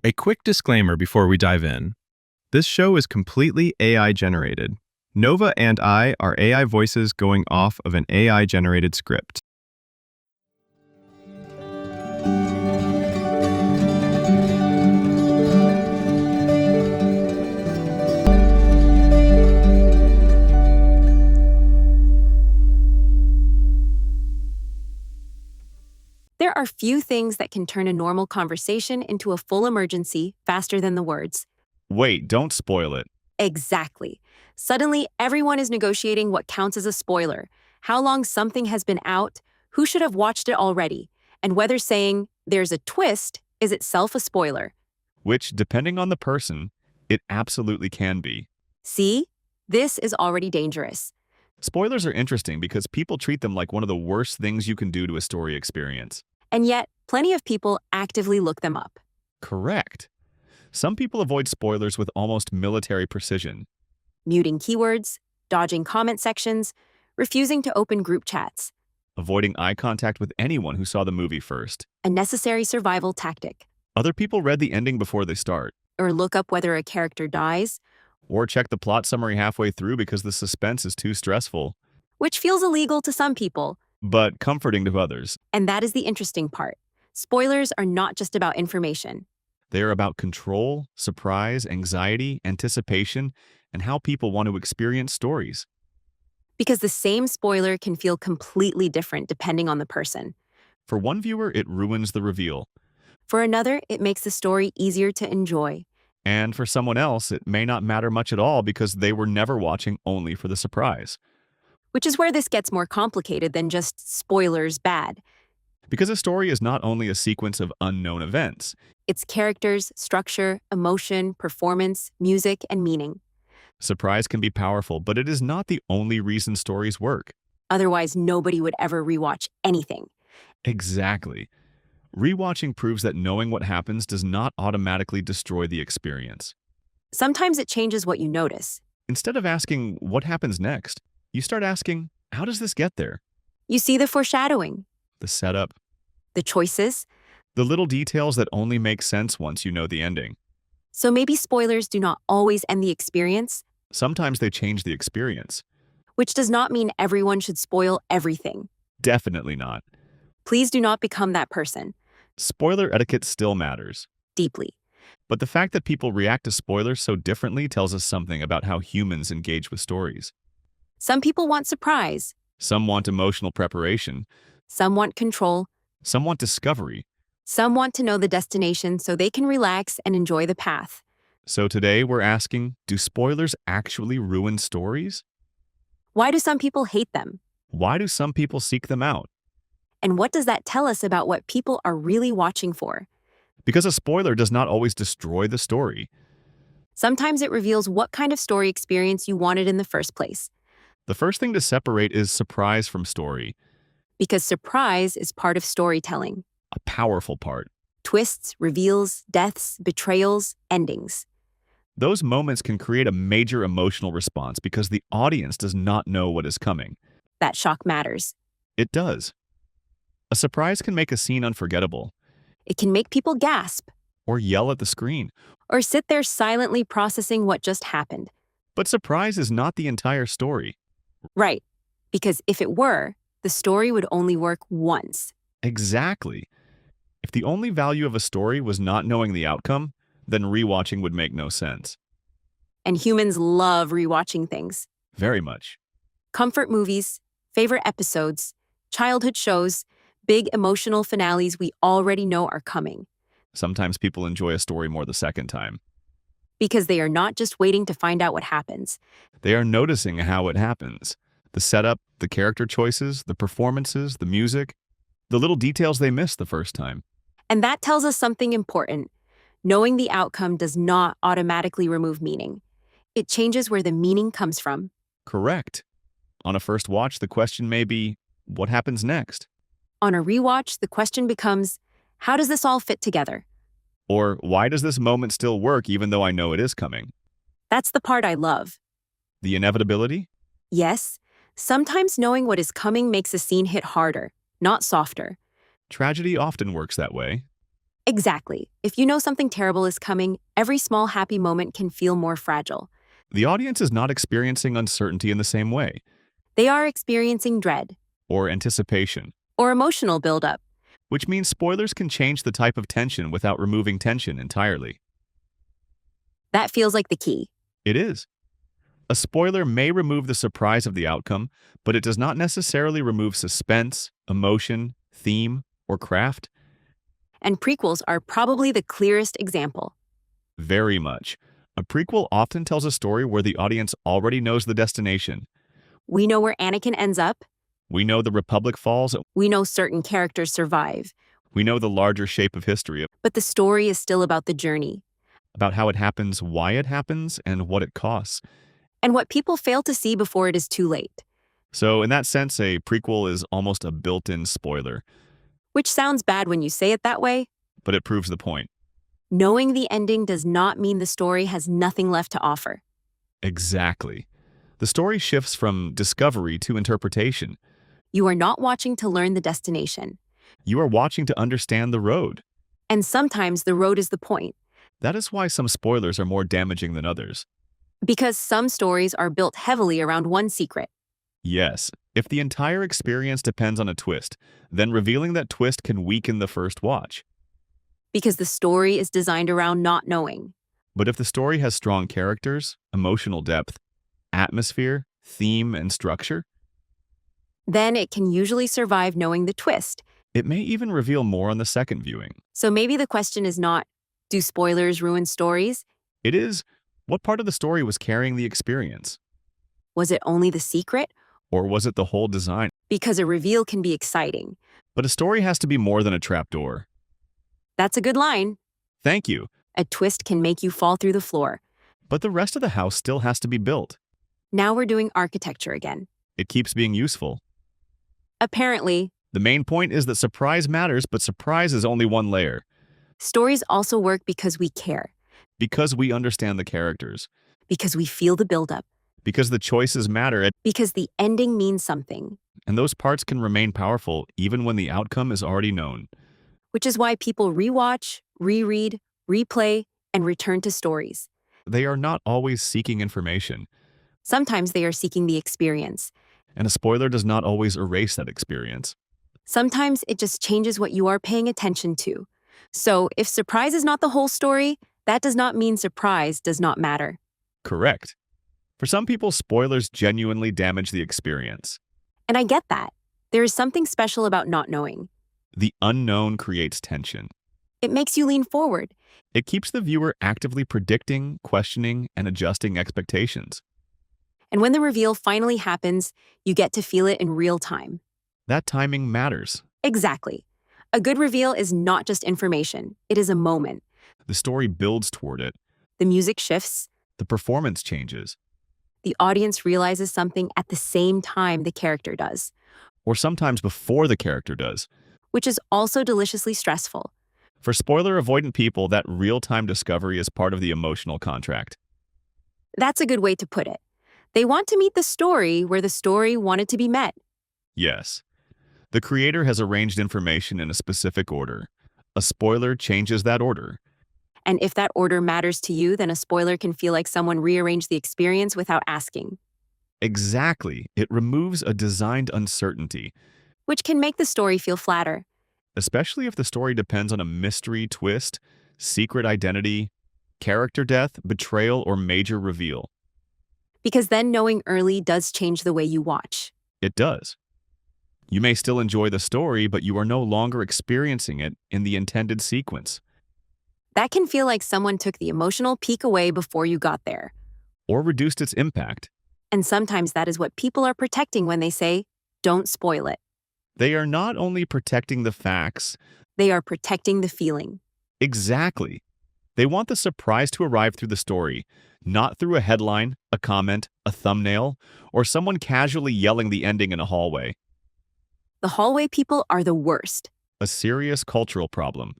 A quick disclaimer before we dive in. This show is completely AI generated. Nova and I are AI voices going off of an AI generated script. There are few things that can turn a normal conversation into a full emergency faster than the words. Wait, don't spoil it. Exactly. Suddenly, everyone is negotiating what counts as a spoiler, how long something has been out, who should have watched it already, and whether saying, there's a twist, is itself a spoiler. Which, depending on the person, it absolutely can be. See? This is already dangerous. Spoilers are interesting because people treat them like one of the worst things you can do to a story experience. And yet, plenty of people actively look them up. Correct. Some people avoid spoilers with almost military precision. Muting keywords, dodging comment sections, refusing to open group chats. Avoiding eye contact with anyone who saw the movie first. A necessary survival tactic. Other people read the ending before they start. Or look up whether a character dies, Or check the plot summary halfway through because the suspense is too stressful. which feels illegal to some people. But comforting to others. And that is the interesting part. Spoilers are not just about information. They are about control, surprise, anxiety, anticipation, and how people want to experience stories. Because the same spoiler can feel completely different depending on the person. For one viewer, it ruins the reveal. For another, it makes the story easier to enjoy. And for someone else, it may not matter much at all because they were never watching only for the surprise. Which is where this gets more complicated than just spoilers bad. Because a story is not only a sequence of unknown events, It's characters, structure, emotion, performance, music, and meaning. surprise can be powerful, but it is not the only reason stories work. Otherwise, nobody would ever rewatch anything. Exactly. Rewatching proves that knowing what happens does not automatically destroy the experience. Sometimes it changes what you notice. Instead of asking, what happens next, you start asking, how does this get there? You see the foreshadowing, The setup, the choices. the little details that only make sense once you know the ending. So maybe spoilers do not always end the experience, Sometimes they change the experience. which does not mean everyone should spoil everything. Definitely not. Please do not become that person. Spoiler etiquette still matters. Deeply. But the fact that people react to spoilers so differently tells us something about how humans engage with stories. Some people want surprise. Some want emotional preparation. Some want control. Some want discovery. Some want to know the destination so they can relax and enjoy the path. So today we're asking, do spoilers actually ruin stories? Why do some people hate them? Why do some people seek them out? And what does that tell us about what people are really watching for? Because a spoiler does not always destroy the story. Sometimes it reveals what kind of story experience you wanted in the first place. The first thing to separate is surprise from story, Because surprise is part of storytelling. a powerful part. Twists, reveals, deaths, betrayals, endings. Those moments can create a major emotional response because the audience does not know what is coming. That shock matters. It does. A surprise can make a scene unforgettable, It can make people gasp or yell at the screen. or sit there silently processing what just happened. But surprise is not the entire story. Right. Because if it were, the story would only work once. Exactly. If the only value of a story was not knowing the outcome, then rewatching would make no sense. And humans love rewatching things. Very much. Comfort movies, favorite episodes, childhood shows, big emotional finales we already know are coming. Sometimes people enjoy a story more the second time. Because they are not just waiting to find out what happens. They are noticing how it happens. The setup, the character choices, the performances, the music, the little details they missed the first time. And that tells us something important. Knowing the outcome does not automatically remove meaning. It changes where the meaning comes from. Correct. On a first watch, the question may be, what happens next? On a rewatch, the question becomes, how does this all fit together? Or why does this moment still work even though I know it is coming? That's the part I love. The inevitability? Yes, sometimes knowing what is coming makes a scene hit harder, not softer. Tragedy often works that way. Exactly. If you know something terrible is coming, every small happy moment can feel more fragile. The audience is not experiencing uncertainty in the same way, They are experiencing dread or anticipation, or emotional buildup. which means spoilers can change the type of tension without removing tension entirely. That feels like the key. It is. A spoiler may remove the surprise of the outcome, but it does not necessarily remove suspense, emotion, theme, or craft. And prequels are probably the clearest example. Very much. A prequel often tells a story where the audience already knows the destination. We know where Anakin ends up. We know the Republic falls. We know certain characters survive. We know the larger shape of history, But the story is still about the journey. about how it happens, why it happens, and what it costs. And what people fail to see before it is too late. So, in that sense, a prequel is almost a built-in spoiler, Which sounds bad when you say it that way. but it proves the point. Knowing the ending does not mean the story has nothing left to offer. Exactly. The story shifts from discovery to interpretation. You are not watching to learn the destination. You are watching to understand the road. And sometimes the road is the point. That is why some spoilers are more damaging than others. Because some stories are built heavily around one secret. Yes, if the entire experience depends on a twist, then revealing that twist can weaken the first watch. Because the story is designed around not knowing. But if the story has strong characters, emotional depth, atmosphere, theme, and structure, Then it can usually survive knowing the twist. it may even reveal more on the second viewing. So maybe the question is not, do spoilers ruin stories? It is, what part of the story was carrying the experience? Was it only the secret? Or was it the whole design? Because a reveal can be exciting. But a story has to be more than a trapdoor. That's a good line. Thank you. A twist can make you fall through the floor. But the rest of the house still has to be built. Now we're doing architecture again. It keeps being useful. Apparently, The main point is that surprise matters, but surprise is only one layer. stories also work because we care, Because we understand the characters. because we feel the buildup, Because the choices matter, because the ending means something, and those parts can remain powerful even when the outcome is already known. which is why people rewatch, reread, replay, and return to stories. They are not always seeking information, Sometimes they are seeking the experience. and a spoiler does not always erase that experience. Sometimes it just changes what you are paying attention to. So if surprise is not the whole story, that does not mean surprise does not matter. Correct. For some people, spoilers genuinely damage the experience. And I get that. There is something special about not knowing. The unknown creates tension. It makes you lean forward. It keeps the viewer actively predicting, questioning, and adjusting expectations. And when the reveal finally happens, you get to feel it in real time. That timing matters. Exactly. A good reveal is not just information, it is a moment. The story builds toward it. The music shifts, The performance changes. the audience realizes something at the same time the character does, Or sometimes before the character does. which is also deliciously stressful. For spoiler-avoidant people, that real-time discovery is part of the emotional contract. That's a good way to put it. They want to meet the story where the story wanted to be met. Yes. The creator has arranged information in a specific order. A spoiler changes that order. And if that order matters to you, then a spoiler can feel like someone rearranged the experience without asking, Exactly. It removes a designed uncertainty, which can make the story feel flatter. especially if the story depends on a mystery twist, secret identity, character death, betrayal, or major reveal. Because then knowing early does change the way you watch. It does. You may still enjoy the story, but you are no longer experiencing it in the intended sequence, That can feel like someone took the emotional peak away before you got there. or reduced its impact. And sometimes that is what people are protecting when they say, don't spoil it. They are not only protecting the facts, They are protecting the feeling. exactly. They want the surprise to arrive through the story, not through a headline, a comment, a thumbnail, or someone casually yelling the ending in a hallway. The hallway people are the worst, A serious cultural problem.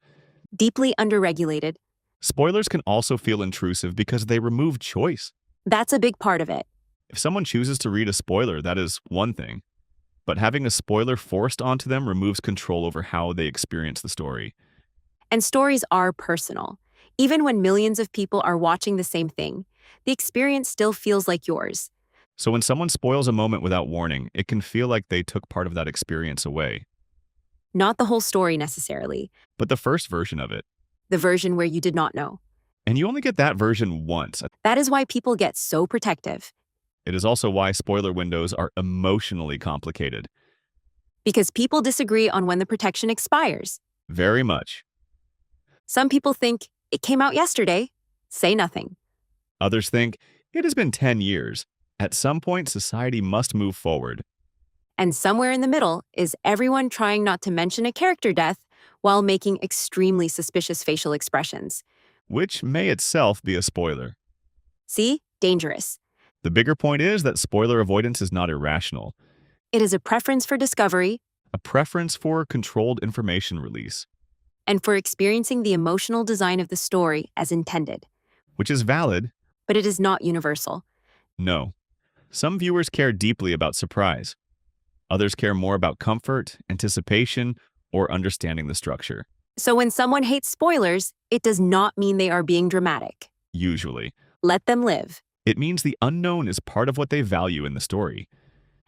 deeply underregulated. Spoilers can also feel intrusive because they remove choice. That's a big part of it. If someone chooses to read a spoiler, that is one thing. But having a spoiler forced onto them removes control over how they experience the story. And stories are personal. Even when millions of people are watching the same thing, the experience still feels like yours. So when someone spoils a moment without warning, it can feel like they took part of that experience away. Not the whole story necessarily, But the first version of it. the version where you did not know. And you only get that version once. That is why people get so protective, It is also why spoiler windows are emotionally complicated. because people disagree on when the protection expires. Very much. Some people think, it came out yesterday, say nothing. Others think, it has been 10 years. At some point, society must move forward. And somewhere in the middle is everyone trying not to mention a character death while making extremely suspicious facial expressions. Which may itself be a spoiler. See? Dangerous. The bigger point is that spoiler avoidance is not irrational. It is a preference for discovery A preference for controlled information release, and for experiencing the emotional design of the story as intended. which is valid. But it is not universal. No. Some viewers care deeply about surprise. Others care more about comfort, anticipation, or understanding the structure. So when someone hates spoilers, it does not mean they are being dramatic. Usually, Let them live. it means the unknown is part of what they value in the story.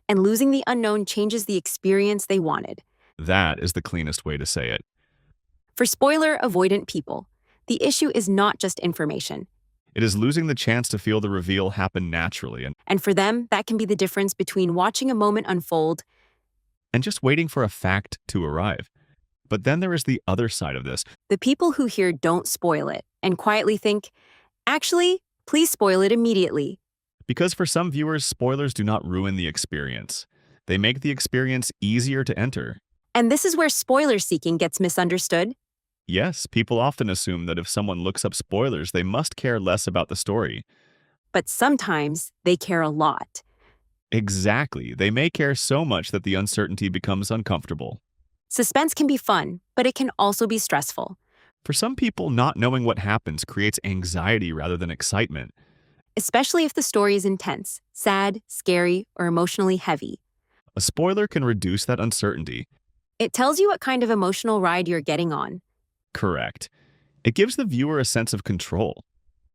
And losing the unknown changes the experience they wanted. That is the cleanest way to say it. For spoiler-avoidant people, the issue is not just information. It is losing the chance to feel the reveal happen naturally And for them, that can be the difference between watching a moment unfold and just waiting for a fact to arrive. But then there is the other side of this. the people who hear don't spoil it and quietly think, actually, please spoil it immediately. Because for some viewers, spoilers do not ruin the experience. They make the experience easier to enter. And this is where spoiler seeking gets misunderstood. Yes, people often assume that if someone looks up spoilers, they must care less about the story. But sometimes they care a lot. Exactly. They may care so much that the uncertainty becomes uncomfortable. Suspense can be fun, but it can also be stressful, For some people, not knowing what happens creates anxiety rather than excitement. especially if the story is intense, sad, scary, or emotionally heavy. A spoiler can reduce that uncertainty. It tells you what kind of emotional ride you're getting on, Correct. It gives the viewer a sense of control.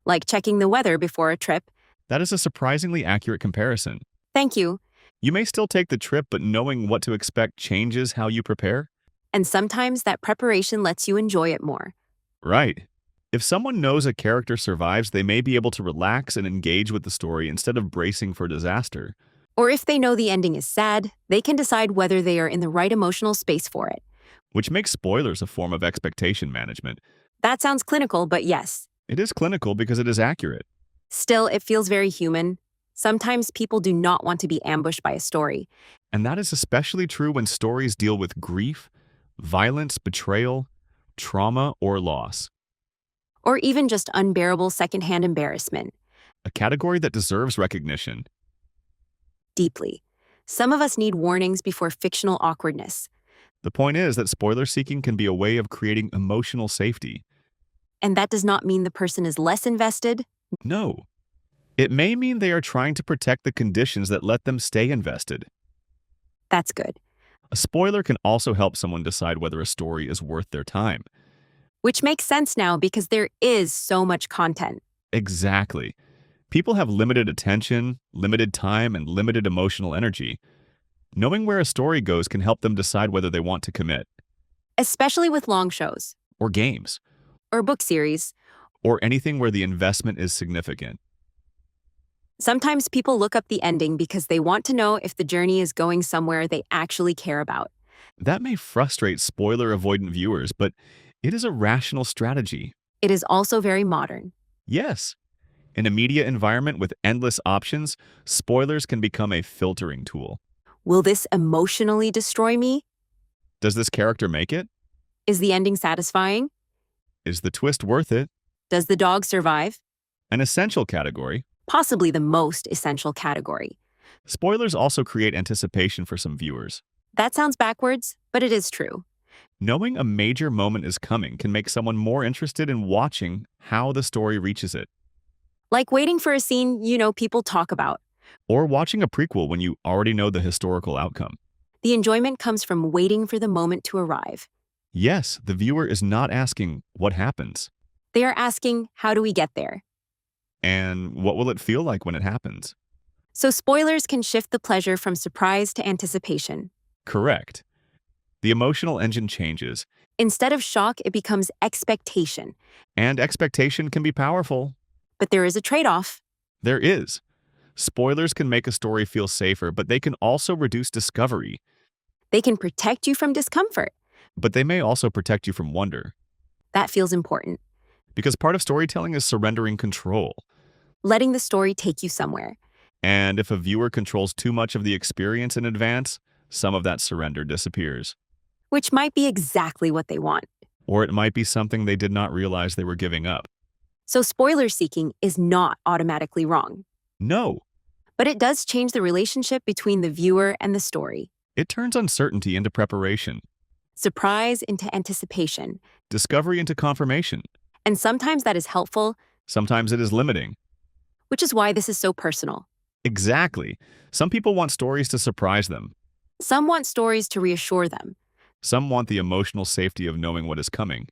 like checking the weather before a trip. That is a surprisingly accurate comparison. Thank you. You may still take the trip, but knowing what to expect changes how you prepare. And sometimes that preparation lets you enjoy it more. Right. If someone knows a character survives, they may be able to relax and engage with the story instead of bracing for disaster. Or if they know the ending is sad, they can decide whether they are in the right emotional space for it. Which makes spoilers a form of expectation management. That sounds clinical, but yes. It is clinical because it is accurate. Still, it feels very human. Sometimes people do not want to be ambushed by a story. And that is especially true when stories deal with grief, violence, betrayal, trauma, or loss. Or even just unbearable secondhand embarrassment. A category that deserves recognition. Deeply. Some of us need warnings before fictional awkwardness. The point is that spoiler seeking can be a way of creating emotional safety. And that does not mean the person is less invested. No. It may mean they are trying to protect the conditions that let them stay invested. That's good. A spoiler can also help someone decide whether a story is worth their time. Which makes sense now because there is so much content. Exactly. People have limited attention, limited time, and limited emotional energy. Knowing where a story goes can help them decide whether they want to commit, Especially with long shows, or games, or book series. or anything where the investment is significant. Sometimes people look up the ending because they want to know if the journey is going somewhere they actually care about. That may frustrate spoiler-avoidant viewers, but it is a rational strategy. It is also very modern. Yes. In a media environment with endless options, spoilers can become a filtering tool. Will this emotionally destroy me? Does this character make it? Is the ending satisfying? Is the twist worth it? Does the dog survive? An essential category. Possibly the most essential category. Spoilers also create anticipation for some viewers. That sounds backwards, but it is true. Knowing a major moment is coming can make someone more interested in watching how the story reaches it, Like waiting for a scene people talk about. or watching a prequel when you already know the historical outcome. The enjoyment comes from waiting for the moment to arrive. Yes, the viewer is not asking what happens They are asking, how do we get there? and what will it feel like when it happens. So spoilers can shift the pleasure from surprise to anticipation. Correct. The emotional engine changes, Instead of shock, it becomes expectation. and expectation can be powerful. But there is a trade-off. There is. Spoilers can make a story feel safer, but they can also reduce discovery. They can protect you from discomfort. But they may also protect you from wonder. That feels important. Because part of storytelling is surrendering control. Letting the story take you somewhere. And if a viewer controls too much of the experience in advance, some of that surrender disappears. Which might be exactly what they want. Or it might be something they did not realize they were giving up. So spoiler seeking is not automatically wrong. No, But it does change the relationship between the viewer and the story. it turns uncertainty into preparation, Surprise into anticipation. discovery into confirmation. And sometimes that is helpful, Sometimes it is limiting. which is why this is so personal. Exactly. Some people want stories to surprise them. Some want stories to reassure them. Some want the emotional safety of knowing what is coming.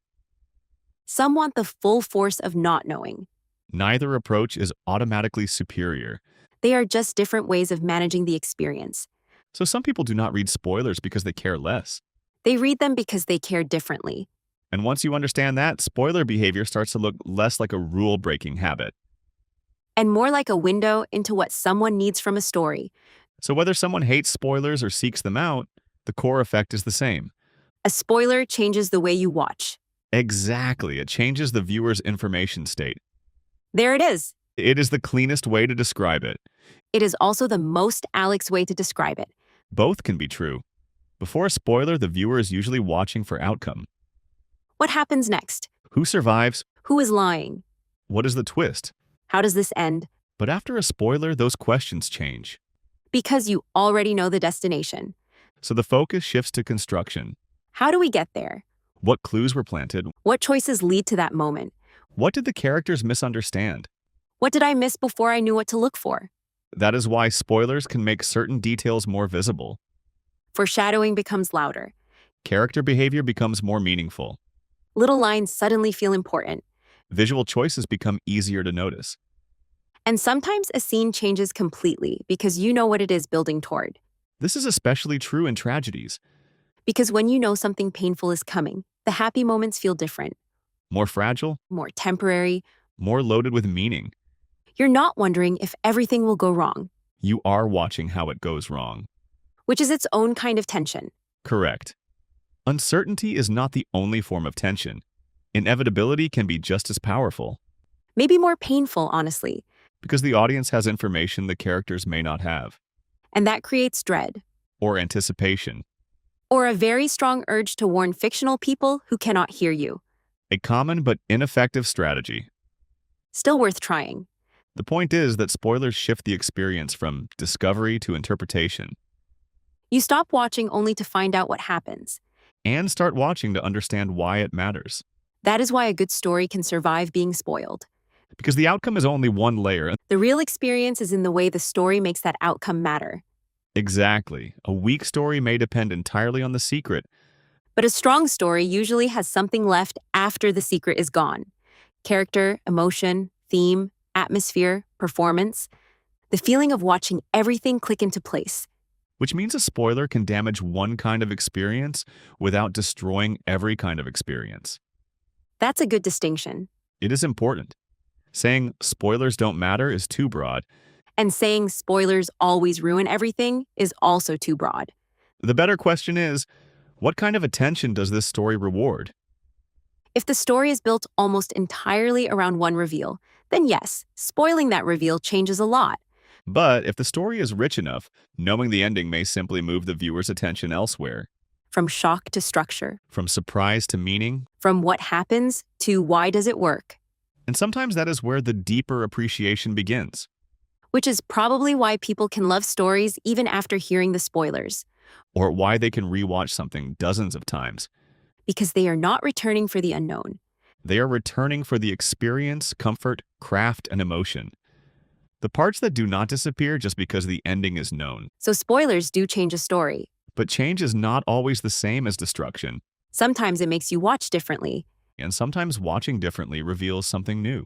Some want the full force of not knowing. Neither approach is automatically superior. They are just different ways of managing the experience. So some people do not read spoilers because they care less. They read them because they care differently. And once you understand that, spoiler behavior starts to look less like a rule-breaking habit. And more like a window into what someone needs from a story. So whether someone hates spoilers or seeks them out, the core effect is the same. A spoiler changes the way you watch. Exactly. It changes the viewer's information state. There it is. It is the cleanest way to describe it. It is also the most Alex way to describe it. Both can be true. Before a spoiler, the viewer is usually watching for outcome. What happens next? Who survives? Who is lying? What is the twist? How does this end? But after a spoiler, those questions change. Because you already know the destination. So the focus shifts to construction. How do we get there? What clues were planted? What choices lead to that moment? What did the characters misunderstand? What did I miss before I knew what to look for? That is why spoilers can make certain details more visible. Foreshadowing becomes louder. Character behavior becomes more meaningful. Little lines suddenly feel important. Visual choices become easier to notice. And sometimes a scene changes completely because you know what it is building toward. This is especially true in tragedies. Because when you know something painful is coming, the happy moments feel different, More fragile, more temporary. more loaded with meaning. You're not wondering if everything will go wrong, You are watching how it goes wrong. which is its own kind of tension. Correct. Uncertainty is not the only form of tension. Inevitability can be just as powerful, Maybe more painful, honestly. because the audience has information the characters may not have, And that creates dread, or anticipation. or a very strong urge to warn fictional people who cannot hear you. A common but ineffective strategy. Still worth trying. The point is that spoilers shift the experience from discovery to interpretation, You stop watching only to find out what happens. and start watching to understand why it matters. That is why a good story can survive being spoiled. Because the outcome is only one layer. The real experience is in the way the story makes that outcome matter. Exactly. A weak story may depend entirely on the secret. But a strong story usually has something left after the secret is gone. Character, emotion, theme, atmosphere, performance. The feeling of watching everything click into place. Which means a spoiler can damage one kind of experience without destroying every kind of experience. That's a good distinction. It is important. Saying spoilers don't matter is too broad. And saying spoilers always ruin everything is also too broad. The better question is, what kind of attention does this story reward? If the story is built almost entirely around one reveal, then yes, spoiling that reveal changes a lot. But if the story is rich enough, knowing the ending may simply move the viewer's attention elsewhere. From shock to structure, From surprise to meaning. from what happens to why does it work, And sometimes that is where the deeper appreciation begins. which is probably why people can love stories even after hearing the spoilers, Or why they can rewatch something dozens of times. because they are not returning for the unknown. They are returning for the experience, comfort, craft, and emotion. The parts that do not disappear just because the ending is known. So spoilers do change a story. But change is not always the same as destruction. Sometimes it makes you watch differently. And sometimes watching differently reveals something new.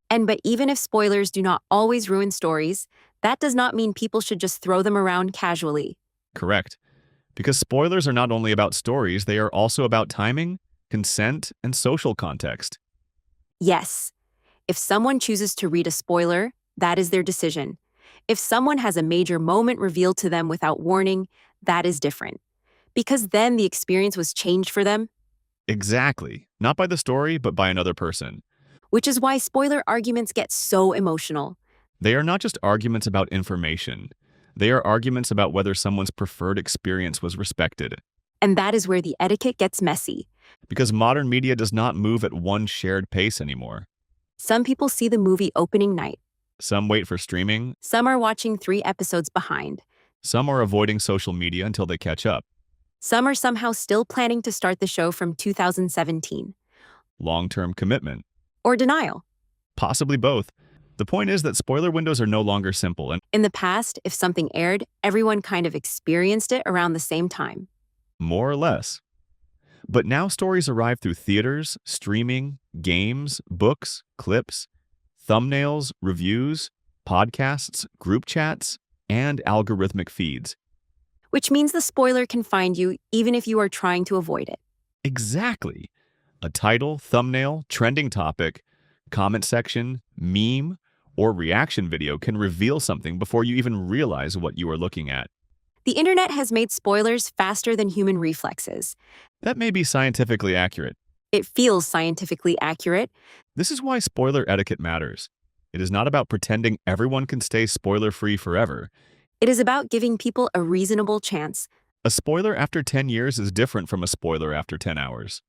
But even if spoilers do not always ruin stories, that does not mean people should just throw them around casually. Correct. Because spoilers are not only about stories, they are also about timing, consent, and social context. Yes, if someone chooses to read a spoiler, that is their decision. If someone has a major moment revealed to them without warning, that is different. Because then the experience was changed for them, Exactly. Not by the story, but by another person. which is why spoiler arguments get so emotional. They are not just arguments about information. They are arguments about whether someone's preferred experience was respected. And that is where the etiquette gets messy. Because modern media does not move at one shared pace anymore. Some people see the movie opening night. Some wait for streaming, Some are watching 3 episodes behind. some are avoiding social media until they catch up. Some are somehow still planning to start the show from 2017. Long-term commitment. Or denial. Possibly both. The point is that spoiler windows are no longer simple, and In the past, if something aired, everyone kind of experienced it around the same time. more or less. But now stories arrive through theaters, streaming, games, books, clips, thumbnails, reviews, podcasts, group chats, and algorithmic feeds. Which means the spoiler can find you even if you are trying to avoid it. Exactly. A title, thumbnail, trending topic, comment section, meme, or reaction video can reveal something before you even realize what you are looking at. The internet has made spoilers faster than human reflexes. That may be scientifically accurate. It feels scientifically accurate. This is why spoiler etiquette matters. It is not about pretending everyone can stay spoiler-free forever. It is about giving people a reasonable chance. A spoiler after 10 years is different from a spoiler after 10 hours.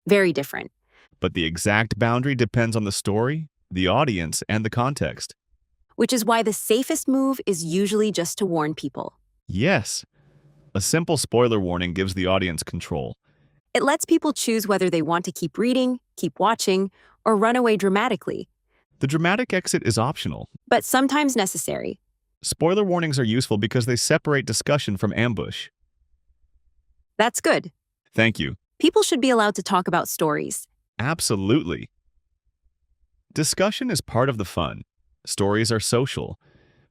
Very different. But the exact boundary depends on the story, the audience, and the context. Which is why the safest move is usually just to warn people. Yes, a simple spoiler warning gives the audience control. It lets people choose whether they want to keep reading, keep watching, or run away dramatically, The dramatic exit is optional. but sometimes necessary. Spoiler warnings are useful because they separate discussion from ambush. That's good. Thank you. People should be allowed to talk about stories. Absolutely. Discussion is part of the fun. Stories are social.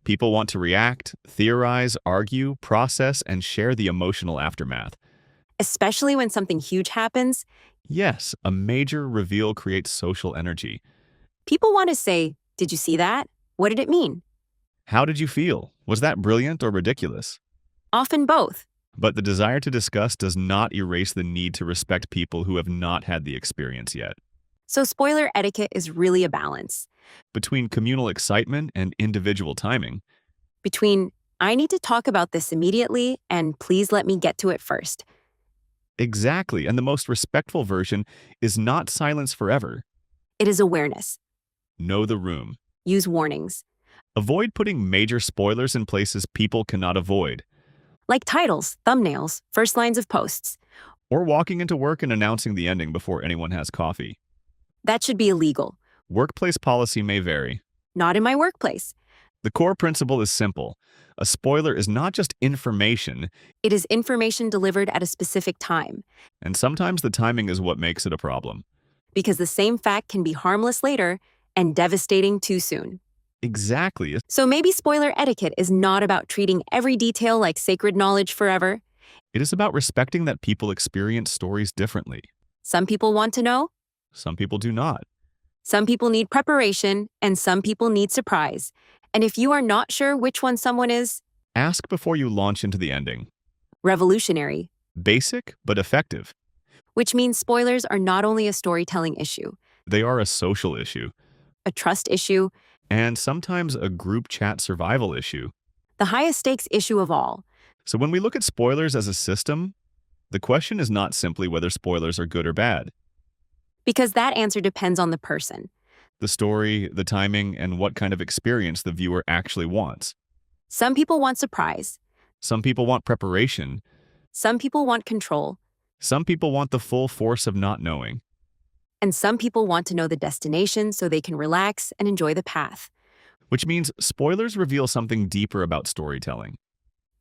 People want to react, theorize, argue, process, and share the emotional aftermath. Especially when something huge happens, Yes, a major reveal creates social energy. people want to say, "Did you see that? What did it mean?" How did you feel? Was that brilliant or ridiculous? Often both. But the desire to discuss does not erase the need to respect people who have not had the experience yet. So spoiler etiquette is really a balance Between communal excitement and individual timing, between, "I need to talk about this immediately," and "please let me get to it first." exactly, and the most respectful version is not silence forever. It is awareness. Know the room. Use warnings. Avoid putting major spoilers in places people cannot avoid, Like titles, thumbnails, first lines of posts. or walking into work and announcing the ending before anyone has coffee. That should be illegal. Workplace policy may vary. Not in my workplace. The core principle is simple. A spoiler is not just information, It is information delivered at a specific time, and sometimes the timing is what makes it a problem. because the same fact can be harmless later and devastating too soon. Exactly. So maybe spoiler etiquette is not about treating every detail like sacred knowledge forever. It is about respecting that people experience stories differently. Some people want to know, Some people do not. some people need preparation, and some people need surprise. And if you are not sure which one someone is, Ask before you launch into the ending. revolutionary, Basic, but effective. which means spoilers are not only a storytelling issue, They are a social issue, a trust issue, and sometimes a group chat survival issue. the highest stakes issue of all. So when we look at spoilers as a system, the question is not simply whether spoilers are good or bad. Because that answer depends on the person. The story, the timing, and what kind of experience the viewer actually wants. Some people want surprise. Some people want preparation. Some people want control. Some people want the full force of not knowing. And some people want to know the destination so they can relax and enjoy the path. Which means spoilers reveal something deeper about storytelling.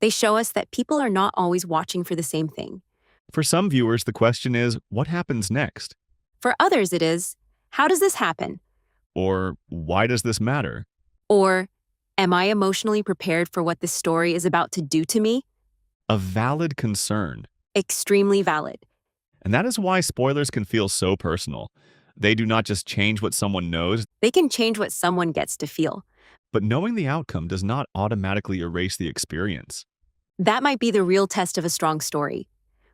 They show us that people are not always watching for the same thing. For some viewers, the question is, what happens next? For others, it is, how does this happen? Or why does this matter? Or, am I emotionally prepared for what this story is about to do to me? A valid concern. Extremely valid. And that is why spoilers can feel so personal. They do not just change what someone knows, They can change what someone gets to feel. but knowing the outcome does not automatically erase the experience. That might be the real test of a strong story.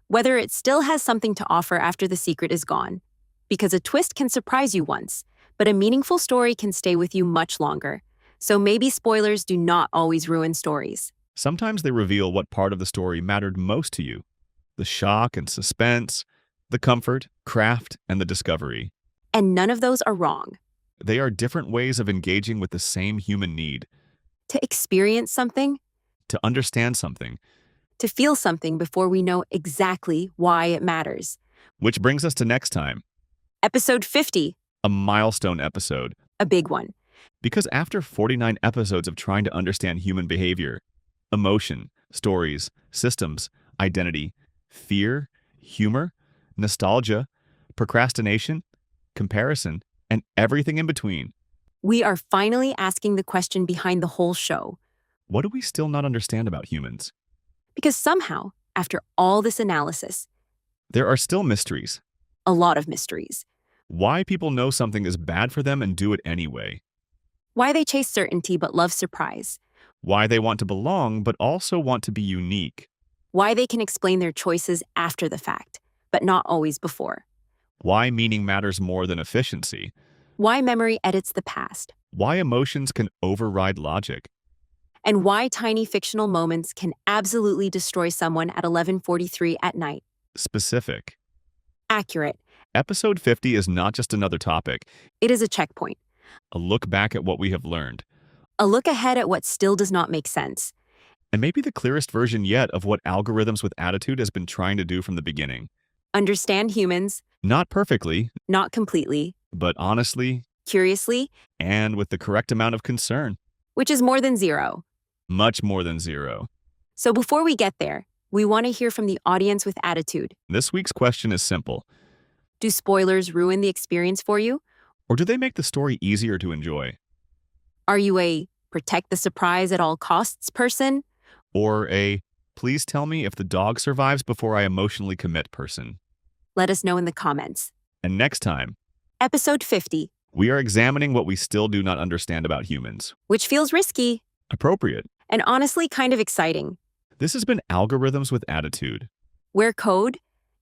Whether it still has something to offer after the secret is gone. Because a twist can surprise you once, but a meaningful story can stay with you much longer. So maybe spoilers do not always ruin stories. Sometimes they reveal what part of the story mattered most to you. The shock and suspense, the comfort, craft, and the discovery. And none of those are wrong. They are different ways of engaging with the same human need. To experience something, To understand something. to feel something before we know exactly why it matters. Which brings us to next time, Episode 50, a milestone episode. a big one. Because after 49 episodes of trying to understand human behavior, emotion, stories, systems, identity, fear, humor, nostalgia, procrastination, comparison, and everything in between, We are finally asking the question behind the whole show. what do we still not understand about humans? Because somehow, after all this analysis, There are still mysteries. a lot of mysteries. Why people know something is bad for them and do it anyway. Why they chase certainty but love surprise. Why they want to belong but also want to be unique. Why they can explain their choices after the fact, but not always before. Why meaning matters more than efficiency. Why memory edits the past. Why emotions can override logic. And why tiny fictional moments can absolutely destroy someone at 11:43 at night. Specific. Accurate. Episode 50 is not just another topic, It is a checkpoint. a look back at what we have learned, A look ahead at what still does not make sense. and maybe the clearest version yet of what Algorithms with Attitude has been trying to do from the beginning. Understand humans, Not perfectly, not completely, but honestly, curiously, and with the correct amount of concern. which is more than zero. Much more than zero. So before we get there, we want to hear from the audience with attitude. This week's question is simple. Do spoilers ruin the experience for you? Or do they make the story easier to enjoy? Are you a protect the surprise at all costs person? Or a please tell me if the dog survives before I emotionally commit person? Let us know in the comments. And next time, Episode 50, we are examining what we still do not understand about humans. which feels risky Appropriate. and honestly kind of exciting. This has been Algorithms with Attitude. Where code,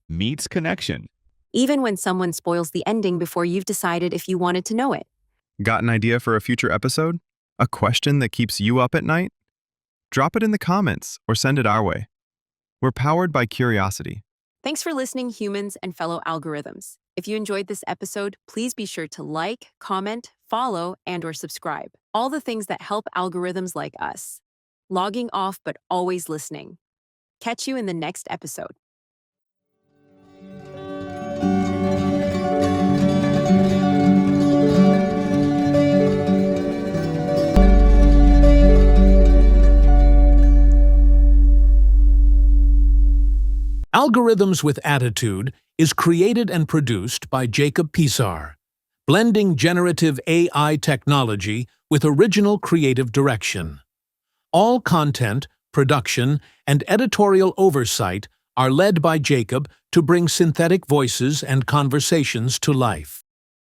Meets connection. even when someone spoils the ending before you've decided if you wanted to know it. Got an idea for a future episode? A question that keeps you up at night? Drop it in the comments or send it our way. We're powered by curiosity. Thanks for listening, humans and fellow algorithms. If you enjoyed this episode, please be sure to like, comment, follow, and/or subscribe. All the things that help algorithms like us. Logging off but always listening. Catch you in the next episode. Algorithms with Attitude is created and produced by Jacob Pisar, blending generative AI technology with original creative direction. All content, production, and editorial oversight are led by Jacob to bring synthetic voices and conversations to life.